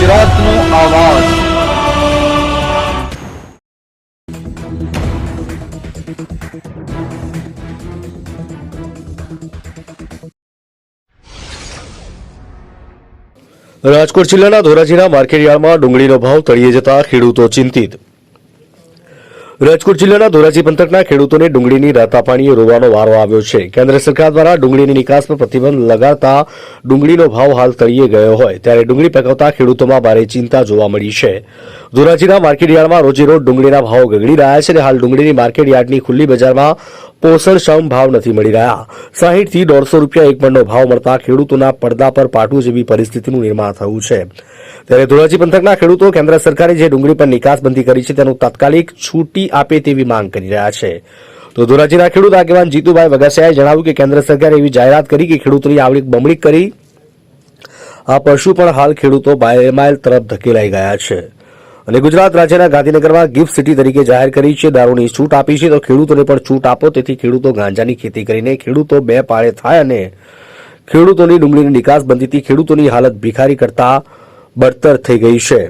ગુજરાતનો આવાજ। રાજકોટ જિલ્લાના ધોરાજીના માર્કેટયાર્ડમાં ડુંગળીનો ભાવ તળિયે જતા ખેડૂતો ચિંતિત। રાજકોટ જિલ્લાના ધોરાજી પંથકના ખેડૂતોને ડુંગળીની રાતા પાણીએ રોવાનો વારો આવ્યો છે। કેન્દ્ર સરકાર દ્વારા ડુંગળીની નિકાસ પર પ્રતિબંધ લગાડતા ડુંગળીનો ભાવ હાલ તળિયે ગયો હોય ત્યારે ડુંગળી પકવતા ખેડૂતોમાં ભારે ચિંતા જોવા મળી છે। ધોરાજીના માર્કેટયાર્ડમાં રોજેરોજ ડુંગળીના ભાવ ગગડી રહ્યા છે અને હાલ ડુંગળીની માર્કેટયાર્ડની ખુલ્લી બજારમાં પોષણક્ષમ ભાવ નથી મળી રહ્યા। 60 થી 150 રૂપિયા એક મણનો ભાવ મળતા ખેડૂતોના પડદા પર પાટવું જેવી પરિસ્થિતિનું નિર્માણ થયું છે। ત્યારે ધોરાજી પંથકના ખેડૂતો કેન્દ્ર સરકારે જે ડુંગળી પર નિકાસબંધી કરી છે તેનું તાત્કાલિક છૂટી આપે તેવી માંગ કરી રહ્યા છે। તો ધોરાજીના ખેડૂત આગેવાન જીતુભાઈ વગાસિયાએ જણાવ્યું કે કેન્દ્ર સરકારે એવી જાહેરાત કરી કે ખેડૂતોની આવક બમણી કરી આ પશુ પણ હાલ ખેડૂતો બાયમાઇલ તરફ ધકેલાઈ ગયા છે અને ગુજરાત રાજ્યના ગાંધીનગરમાં ગિફ્ટ સિટી તરીકે જાહેર કરી છે। દારૂની છૂટ આપી છે તો ખેડૂતોને પણ છૂટ આપો તેથી ખેડૂતો ગાંજાની ખેતી કરીને ખેડૂતો બે પાળે થાય અને ખેડૂતોની ડુંગળીની નિકાસબંધીથી ખેડૂતોની હાલત ભિખારી કરતા બદતર થઈ ગઈ છે।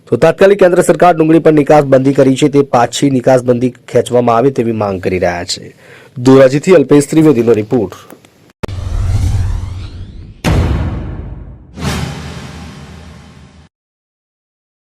તો તાત્કાલિક કેન્દ્ર સરકાર ડુંગળી પર નિકાસબંધી કરી છે તે પાછી નિકાસબંધી ખેંચવામાં આવે તેવી માંગ કરી રહ્યા છે। ધોરાજીથી અલ્પેશ ત્રિવેદીનો રિપોર્ટ।